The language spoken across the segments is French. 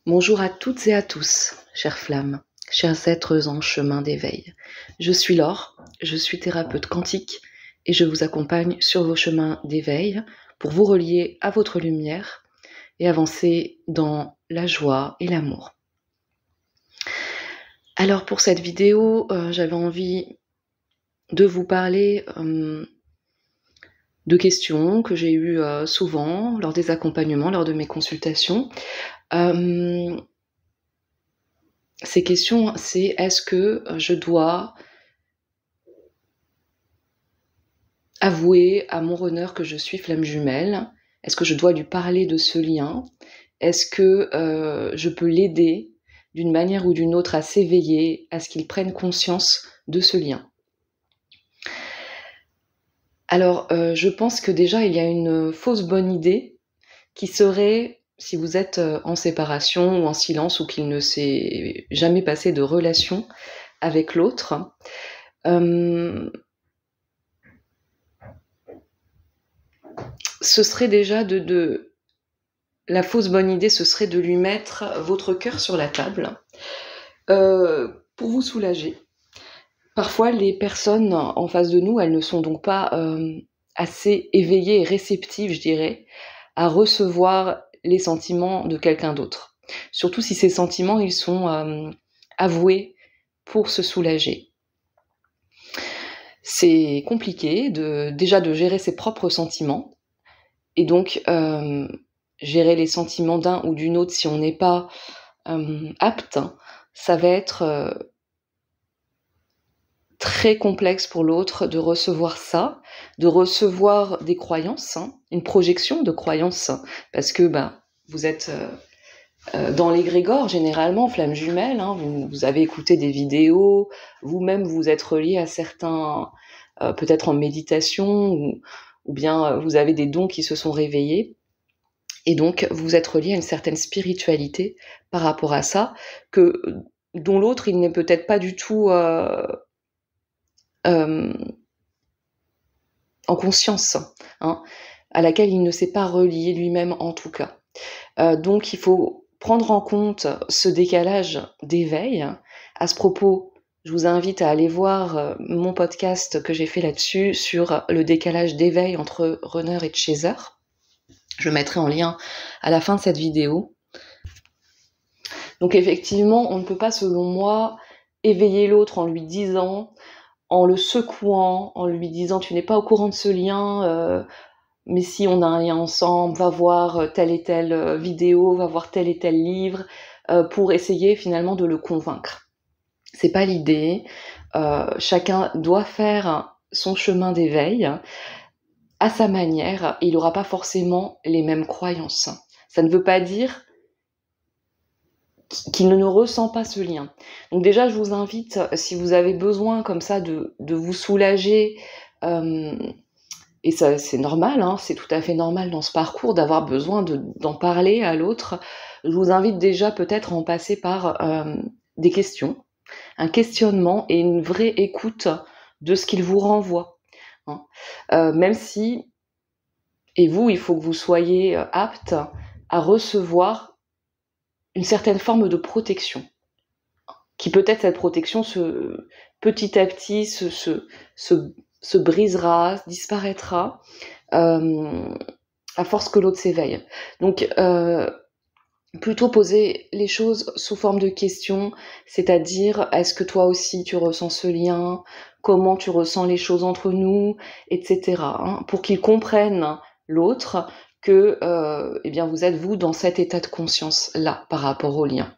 Bonjour à toutes et à tous, chères flammes, chers êtres en chemin d'éveil. Je suis Laure, je suis thérapeute quantique et je vous accompagne sur vos chemins d'éveil pour vous relier à votre lumière et avancer dans la joie et l'amour. Alors pour cette vidéo, j'avais envie de vous parler de questions que j'ai eues souvent lors des accompagnements, lors de mes consultations. Ces questions, c'est est-ce que je dois avouer à mon runner que je suis flamme jumelle? Est-ce que je dois lui parler de ce lien? Est-ce que je peux l'aider d'une manière ou d'une autre à s'éveiller, à ce qu'il prenne conscience de ce lien? Alors, je pense que déjà, il y a une fausse bonne idée qui serait, si vous êtes en séparation ou en silence ou qu'il ne s'est jamais passé de relation avec l'autre, ce serait déjà la fausse bonne idée, ce serait de lui mettre votre cœur sur la table pour vous soulager. Parfois, les personnes en face de nous, elles ne sont donc pas assez éveillées et réceptives, je dirais, à recevoir les sentiments de quelqu'un d'autre. Surtout si ces sentiments, ils sont avoués pour se soulager. C'est compliqué déjà de gérer ses propres sentiments et donc gérer les sentiments d'un ou d'une autre si on n'est pas apte, ça va être très complexe pour l'autre de recevoir ça, de recevoir des croyances, une projection de croyances, parce que vous êtes dans l'égrégore généralement, flamme jumelle, vous avez écouté des vidéos, vous-même vous êtes relié à certains, peut-être en méditation, ou bien vous avez des dons qui se sont réveillés, et donc vous êtes relié à une certaine spiritualité par rapport à ça, dont l'autre il n'est peut-être pas du tout en conscience, à laquelle il ne s'est pas relié lui-même en tout cas. Donc il faut prendre en compte ce décalage d'éveil. À ce propos, je vous invite à aller voir mon podcast que j'ai fait là-dessus sur le décalage d'éveil entre runner et chaser. Je le mettrai en lien à la fin de cette vidéo. Donc effectivement, on ne peut pas, selon moi, éveiller l'autre en lui disant, en le secouant, en lui disant tu n'es pas au courant de ce lien, mais si on a un lien ensemble, va voir telle et telle vidéo, va voir tel et tel livre, pour essayer finalement de le convaincre. C'est pas l'idée. Chacun doit faire son chemin d'éveil à sa manière. Il n'aura pas forcément les mêmes croyances. Ça ne veut pas dire qu'il ne ressent pas ce lien. Donc déjà, je vous invite, si vous avez besoin comme ça de vous soulager, et ça c'est normal, c'est tout à fait normal dans ce parcours d'avoir besoin d'en parler à l'autre, je vous invite déjà peut-être à en passer par des questions, un questionnement et une vraie écoute de ce qu'il vous renvoie. Même si, et vous, il faut que vous soyez apte à recevoir une certaine forme de protection, qui peut-être cette protection petit à petit se brisera, disparaîtra, à force que l'autre s'éveille. Donc, plutôt poser les choses sous forme de questions, c'est-à-dire, est-ce que toi aussi tu ressens ce lien? Comment tu ressens les choses entre nous? Etc. Pour qu'ils comprennent l'autre, que vous êtes vous dans cet état de conscience là par rapport au lien.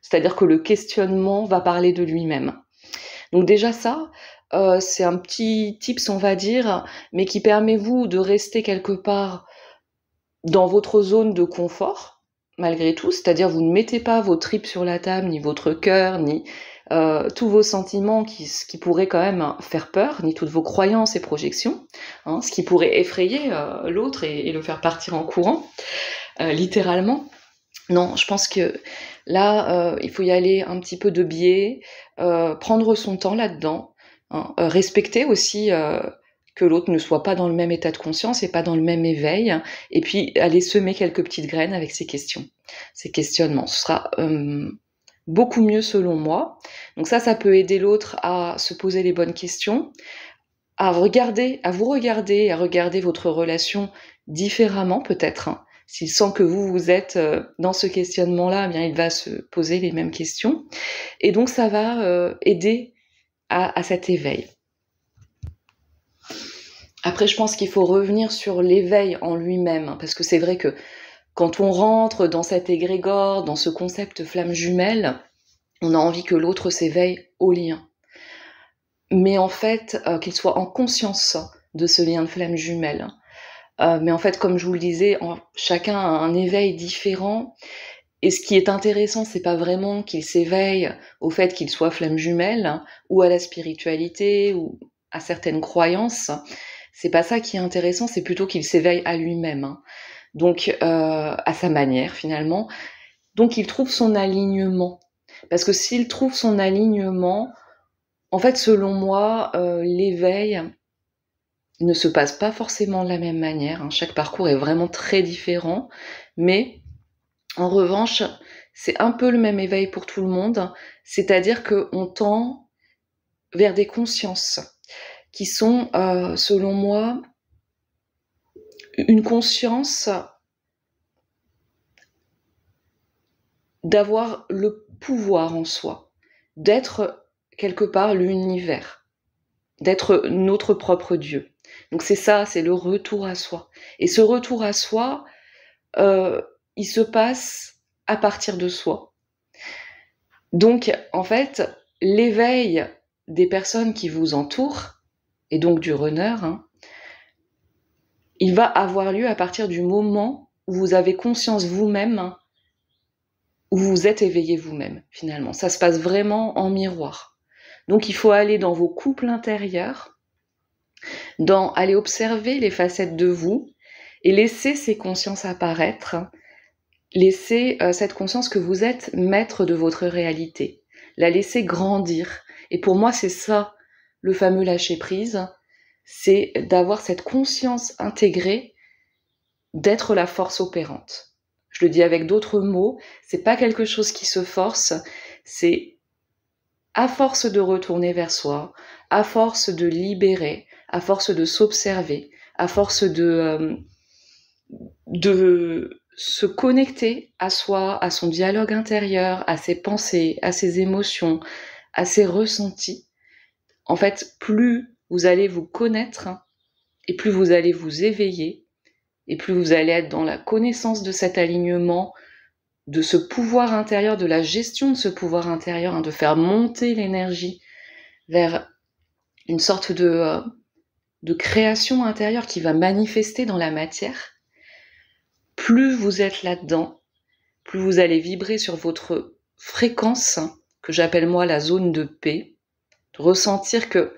C'est-à-dire que le questionnement va parler de lui-même. Donc déjà ça, c'est un petit tips on va dire, mais qui permet vous de rester quelque part dans votre zone de confort, malgré tout, c'est-à-dire vous ne mettez pas vos tripes sur la table, ni votre cœur, ni tous vos sentiments qui pourraient quand même faire peur, ni toutes vos croyances et projections, ce qui pourrait effrayer l'autre et le faire partir en courant, littéralement. Non, je pense que là, il faut y aller un petit peu de biais, prendre son temps là-dedans, respecter aussi que l'autre ne soit pas dans le même état de conscience et pas dans le même éveil, et puis aller semer quelques petites graines avec ces questions, ces questionnements. Ce sera beaucoup mieux selon moi. Donc ça peut aider l'autre à se poser les bonnes questions, à vous regarder, à regarder votre relation différemment peut-être. S'il sent que vous êtes dans ce questionnement-là, eh bien il va se poser les mêmes questions. Et donc ça va aider à cet éveil. Après, je pense qu'il faut revenir sur l'éveil en lui-même, parce que c'est vrai que quand on rentre dans cet égrégore, dans ce concept flamme jumelle, on a envie que l'autre s'éveille au lien. Mais en fait, qu'il soit en conscience de ce lien de flamme jumelle. Mais en fait, comme je vous le disais, chacun a un éveil différent. Et ce qui est intéressant, c'est pas vraiment qu'il s'éveille au fait qu'il soit flamme jumelle, ou à la spiritualité, ou à certaines croyances. C'est pas ça qui est intéressant, c'est plutôt qu'il s'éveille à lui-même. Donc, à sa manière, finalement. Donc, il trouve son alignement. Parce que s'il trouve son alignement, en fait, selon moi, l'éveil ne se passe pas forcément de la même manière. Chaque parcours est vraiment très différent. Mais, en revanche, c'est un peu le même éveil pour tout le monde. C'est-à-dire qu'on tend vers des consciences qui sont, selon moi, une conscience d'avoir le pouvoir en soi, d'être quelque part l'univers, d'être notre propre Dieu. Donc c'est ça, c'est le retour à soi. Et ce retour à soi, il se passe à partir de soi. Donc en fait, l'éveil des personnes qui vous entourent, et donc du runner, il va avoir lieu à partir du moment où vous avez conscience vous-même, où vous êtes éveillé vous-même, finalement. Ça se passe vraiment en miroir. Donc il faut aller dans vos couples intérieurs, aller observer les facettes de vous, et laisser ces consciences apparaître, laisser cette conscience que vous êtes maître de votre réalité, la laisser grandir. Et pour moi, c'est ça, le fameux lâcher-prise, c'est d'avoir cette conscience intégrée d'être la force opérante. Je le dis avec d'autres mots, c'est pas quelque chose qui se force, c'est à force de retourner vers soi, à force de libérer, à force de s'observer, à force de se connecter à soi, à son dialogue intérieur, à ses pensées, à ses émotions, à ses ressentis. En fait, plus vous allez vous connaître et plus vous allez vous éveiller et plus vous allez être dans la connaissance de cet alignement, de ce pouvoir intérieur, de la gestion de ce pouvoir intérieur, de faire monter l'énergie vers une sorte de création intérieure qui va manifester dans la matière. Plus vous êtes là-dedans, plus vous allez vibrer sur votre fréquence, que j'appelle moi la zone de paix, de ressentir que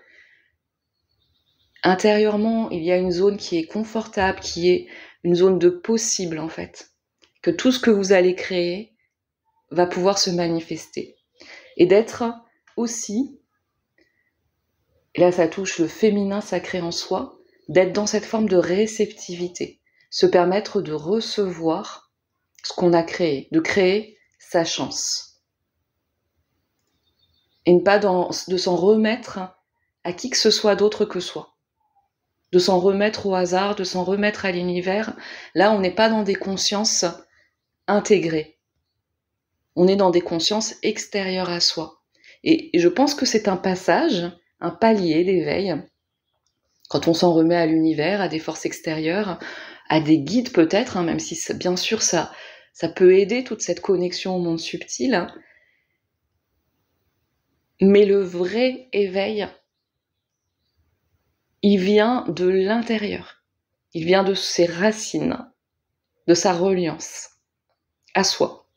intérieurement, il y a une zone qui est confortable, qui est une zone de possible en fait. Que tout ce que vous allez créer va pouvoir se manifester. Et d'être aussi, et là ça touche le féminin sacré en soi, d'être dans cette forme de réceptivité, se permettre de recevoir ce qu'on a créé, de créer sa chance. Et ne pas de s'en remettre à qui que ce soit d'autre que soi. De s'en remettre au hasard, de s'en remettre à l'univers. Là, on n'est pas dans des consciences intégrées. On est dans des consciences extérieures à soi. Et je pense que c'est un passage, un palier d'éveil, quand on s'en remet à l'univers, à des forces extérieures, à des guides peut-être, même si bien sûr ça peut aider toute cette connexion au monde subtil. Mais le vrai éveil, il vient de l'intérieur. Il vient de ses racines, de sa reliance à soi.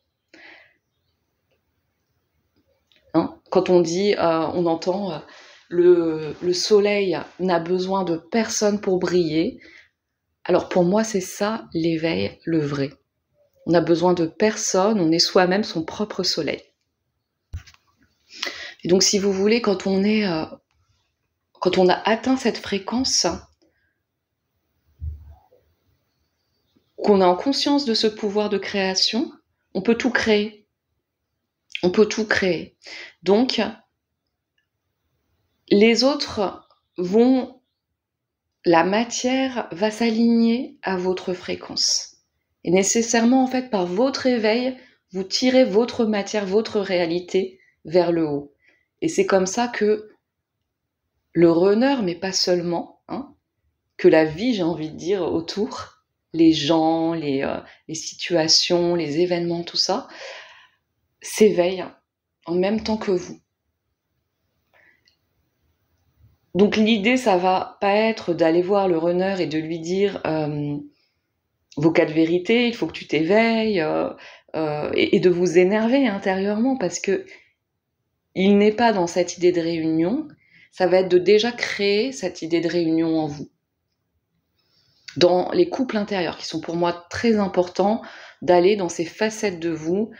Quand on dit, on entend le soleil n'a besoin de personne pour briller. Alors pour moi, c'est ça l'éveil, le vrai. On a besoin de personne, on est soi-même son propre soleil. Et donc si vous voulez, quand on a atteint cette fréquence, qu'on est en conscience de ce pouvoir de création, on peut tout créer. On peut tout créer. Donc, les autres la matière va s'aligner à votre fréquence. Et nécessairement, en fait, par votre éveil, vous tirez votre matière, votre réalité vers le haut. Et c'est comme ça que le runner, mais pas seulement, que la vie, j'ai envie de dire, autour, les gens, les situations, les événements, tout ça, s'éveille en même temps que vous. Donc l'idée, ça va pas être d'aller voir le runner et de lui dire vos 4 vérités, il faut que tu t'éveilles, et de vous énerver intérieurement parce que il n'est pas dans cette idée de réunion. Ça va être de déjà créer cette idée de réunion en vous. Dans les couples intérieurs, qui sont pour moi très importants, d'aller dans ces facettes de vous,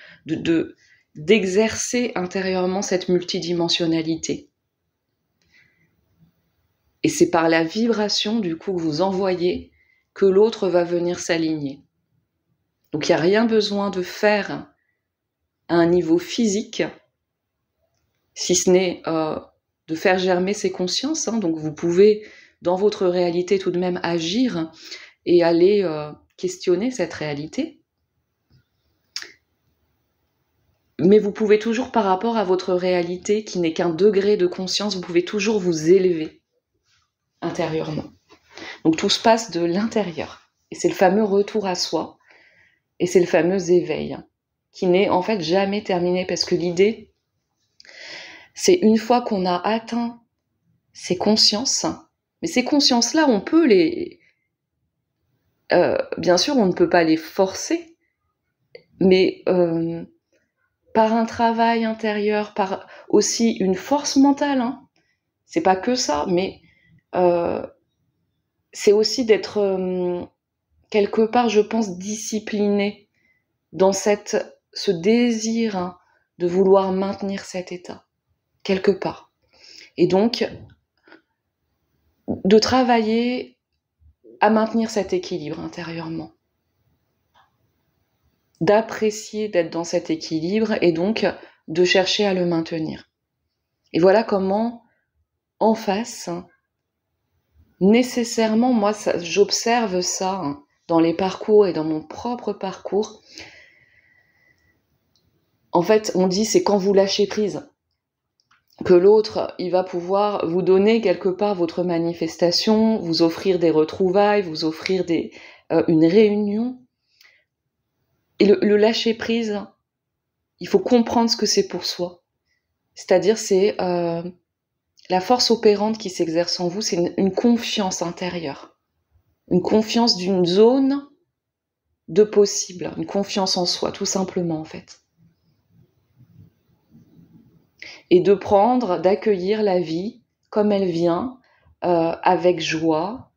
d'exercer intérieurement cette multidimensionnalité. Et c'est par la vibration, du coup, que vous envoyez, que l'autre va venir s'aligner. Donc il n'y a rien besoin de faire à un niveau physique, si ce n'est de faire germer ses consciences. Donc vous pouvez, dans votre réalité, tout de même agir et aller questionner cette réalité. Mais vous pouvez toujours, par rapport à votre réalité, qui n'est qu'un degré de conscience, vous pouvez toujours vous élever intérieurement. Donc tout se passe de l'intérieur. Et c'est le fameux retour à soi. Et c'est le fameux éveil, qui n'est en fait jamais terminé, parce que l'idée, c'est une fois qu'on a atteint ces consciences, mais ces consciences-là, on peut bien sûr, on ne peut pas les forcer, mais par un travail intérieur, par aussi une force mentale, c'est pas que ça, mais c'est aussi d'être quelque part, je pense, discipliné dans ce désir de vouloir maintenir cet état, quelque part. Et donc, de travailler à maintenir cet équilibre intérieurement. D'apprécier d'être dans cet équilibre et donc de chercher à le maintenir. Et voilà comment, en face, nécessairement, moi, j'observe ça dans les parcours et dans mon propre parcours. En fait, on dit c'est quand vous lâchez prise que l'autre, il va pouvoir vous donner quelque part votre manifestation, vous offrir des retrouvailles, vous offrir une réunion. Et le lâcher prise, il faut comprendre ce que c'est pour soi. C'est-à-dire, c'est la force opérante qui s'exerce en vous, c'est une confiance intérieure. Une confiance d'une zone de possible, une confiance en soi, tout simplement, en fait. Et d'accueillir la vie comme elle vient, avec joie,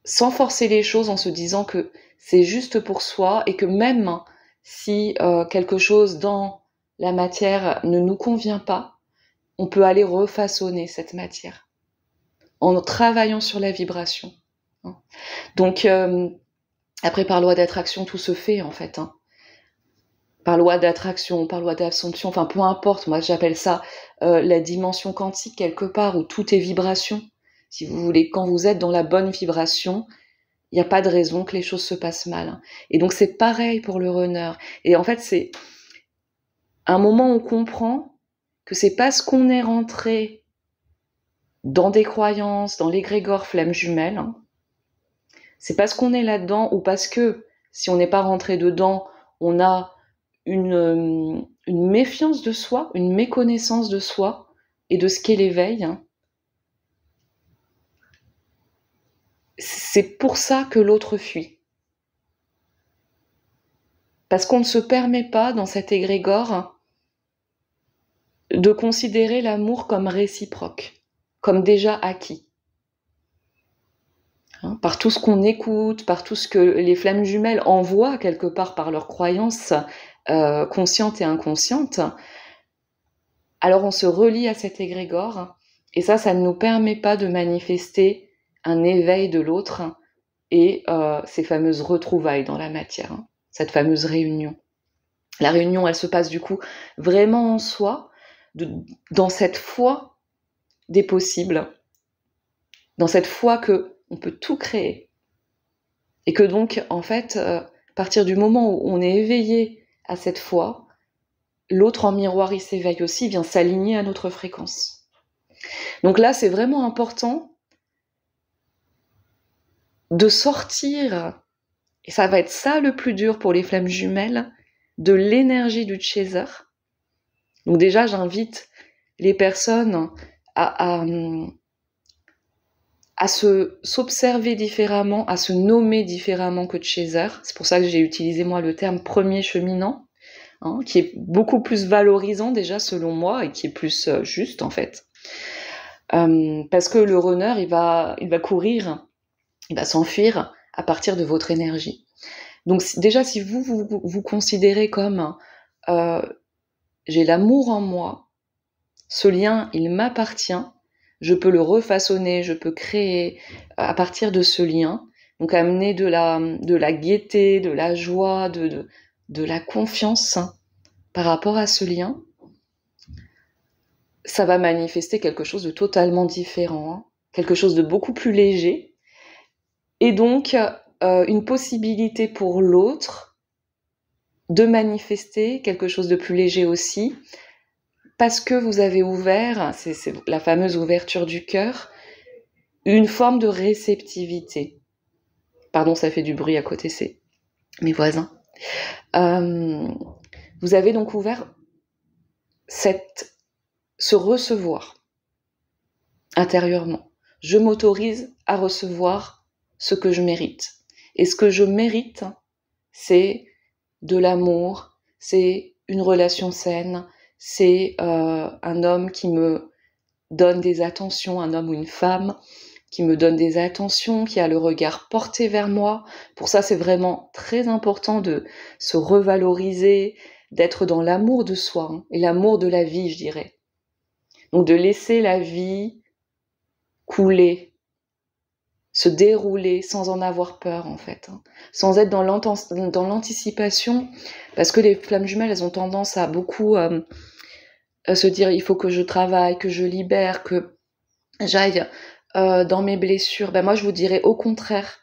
sans forcer les choses, en se disant que c'est juste pour soi et que même si quelque chose dans la matière ne nous convient pas, on peut aller refaçonner cette matière en travaillant sur la vibration. Donc, après, par loi d'attraction, tout se fait, en fait. Par loi d'attraction, par loi d'absorption, enfin peu importe, moi j'appelle ça la dimension quantique quelque part, où tout est vibration. Si vous voulez, quand vous êtes dans la bonne vibration, il n'y a pas de raison que les choses se passent mal. Et donc c'est pareil pour le runner. Et en fait, c'est un moment où on comprend que c'est parce qu'on est rentré dans des croyances, dans l'égrégore flamme jumelle, c'est parce qu'on est là-dedans, ou parce que si on n'est pas rentré dedans, on a une méfiance de soi, une méconnaissance de soi et de ce qu'est l'éveil. C'est pour ça que l'autre fuit. Parce qu'on ne se permet pas, dans cet égrégore, de considérer l'amour comme réciproque, comme déjà acquis. Par tout ce qu'on écoute, par tout ce que les flammes jumelles envoient quelque part par leurs croyances conscientes et inconscientes, alors on se relie à cet égrégore, et ça ne nous permet pas de manifester un éveil de l'autre et ces fameuses retrouvailles dans la matière, hein, cette fameuse réunion. La réunion, elle se passe du coup vraiment en soi, dans cette foi des possibles, dans cette foi que on peut tout créer. Et que donc, en fait, à partir du moment où on est éveillé à cette foi, l'autre en miroir, il s'éveille aussi, vient s'aligner à notre fréquence. Donc là, c'est vraiment important de sortir, et ça va être ça le plus dur pour les flammes jumelles, de l'énergie du chaser. Donc déjà, j'invite les personnes à s'observer différemment, à se nommer différemment que chaser. C'est pour ça que j'ai utilisé moi le terme premier cheminant, hein, qui est beaucoup plus valorisant déjà selon moi et qui est plus juste en fait. Parce que le runner, il va courir, il va s'enfuir à partir de votre énergie. Donc déjà, si vous considérez comme j'ai l'amour en moi, ce lien, il m'appartient, je peux le refaçonner, je peux créer à partir de ce lien, donc amener de la gaieté, de la joie, de la confiance par rapport à ce lien, ça va manifester quelque chose de totalement différent, hein, quelque chose de beaucoup plus léger, et donc une possibilité pour l'autre de manifester quelque chose de plus léger aussi, parce que vous avez ouvert, c'est la fameuse ouverture du cœur, une forme de réceptivité. Pardon, ça fait du bruit à côté, c'est mes voisins. Vous avez donc ouvert ce recevoir intérieurement. Je m'autorise à recevoir ce que je mérite. Et ce que je mérite, c'est de l'amour, c'est une relation saine, c'est un homme qui me donne des attentions, un homme ou une femme qui me donne des attentions, qui a le regard porté vers moi. Pour ça, c'est vraiment très important de se revaloriser, d'être dans l'amour de soi, hein, et l'amour de la vie, je dirais. Donc de laisser la vie couler, se dérouler sans en avoir peur en fait, hein, sans être dans l'anticipation, parce que les flammes jumelles, elles ont tendance à beaucoup se dire il faut que je travaille, que je libère, que j'aille dans mes blessures. Ben moi je vous dirais au contraire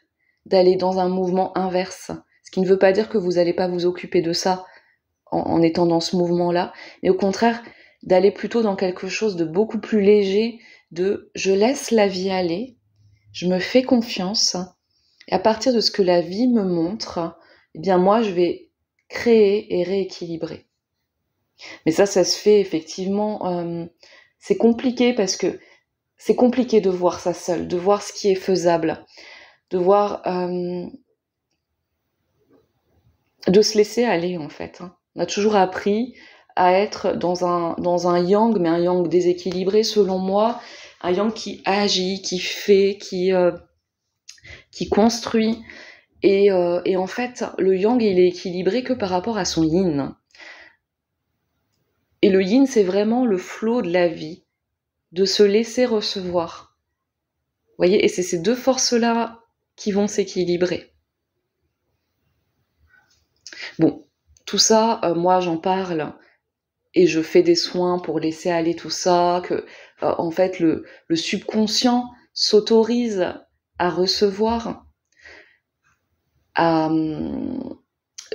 d'aller dans un mouvement inverse, ce qui ne veut pas dire que vous n'allez pas vous occuper de ça en étant dans ce mouvement-là, mais au contraire d'aller plutôt dans quelque chose de beaucoup plus léger, de je laisse la vie aller, je me fais confiance, et à partir de ce que la vie me montre, eh bien moi je vais créer et rééquilibrer. Mais ça se fait effectivement, c'est compliqué parce que c'est compliqué de voir ça seul, de voir ce qui est faisable, de voir, de se laisser aller en fait, hein. On a toujours appris à être dans un yang, mais un yang déséquilibré selon moi, un yang qui agit, qui fait, qui construit. Et en fait, le yang, il est équilibré que par rapport à son yin. Et le yin, c'est vraiment le flot de la vie, de se laisser recevoir. Vous voyez, et c'est ces deux forces-là qui vont s'équilibrer. Bon, tout ça, moi j'en parle et je fais des soins pour laisser aller tout ça, que en fait le subconscient s'autorise à recevoir, à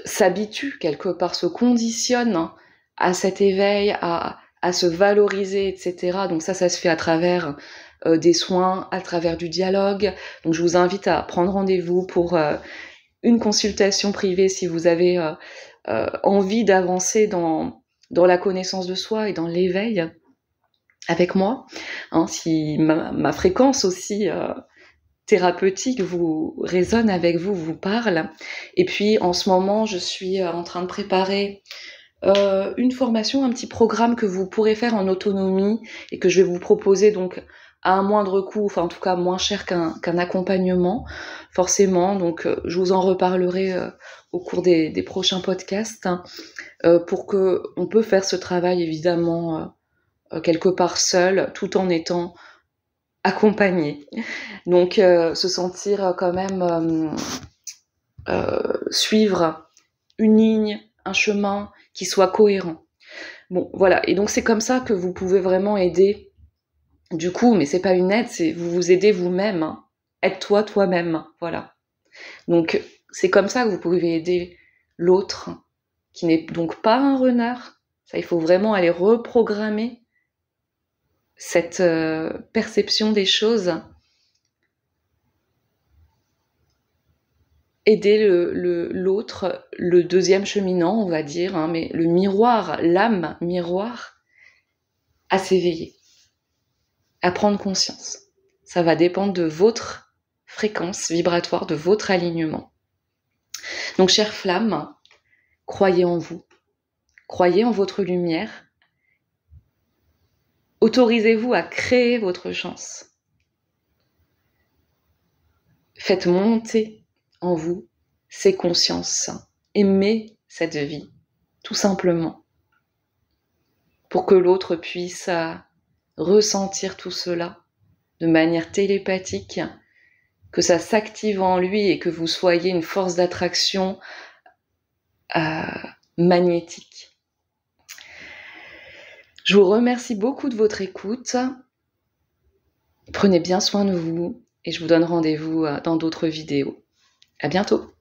s'habitue quelque part, se conditionne à cet éveil, à se valoriser, etc. Donc ça se fait à travers des soins, à travers du dialogue. Donc je vous invite à prendre rendez-vous pour une consultation privée si vous avez envie d'avancer dans la connaissance de soi et dans l'éveil avec moi, hein, si ma fréquence aussi thérapeutique vous résonne avec vous, vous parle. Et puis en ce moment, je suis en train de préparer une formation, un petit programme que vous pourrez faire en autonomie et que je vais vous proposer donc à un moindre coût, enfin en tout cas moins cher qu'un accompagnement, forcément. Donc je vous en reparlerai au cours des prochains podcasts, hein, pour que on peut faire ce travail évidemment quelque part seul, tout en étant accompagné. Donc, se sentir quand même suivre une ligne, un chemin qui soit cohérent. Bon, voilà. Et donc, c'est comme ça que vous pouvez vraiment aider, du coup, mais c'est pas une aide, c'est vous vous aidez vous-même. Hein. Aide-toi toi-même. Voilà. Donc, c'est comme ça que vous pouvez aider l'autre, qui n'est donc pas un runner. Ça, il faut vraiment aller reprogrammer cette perception des choses. Aider l'autre, le deuxième cheminant, on va dire, hein, mais le miroir, l'âme miroir, à s'éveiller, à prendre conscience. Ça va dépendre de votre fréquence vibratoire, de votre alignement. Donc, chère flamme, croyez en vous, croyez en votre lumière, autorisez-vous à créer votre chance. Faites monter en vous ces consciences, aimez cette vie, tout simplement, pour que l'autre puisse ressentir tout cela de manière télépathique, que ça s'active en lui et que vous soyez une force d'attraction magnétique. Je vous remercie beaucoup de votre écoute. Prenez bien soin de vous et je vous donne rendez-vous dans d'autres vidéos. À bientôt.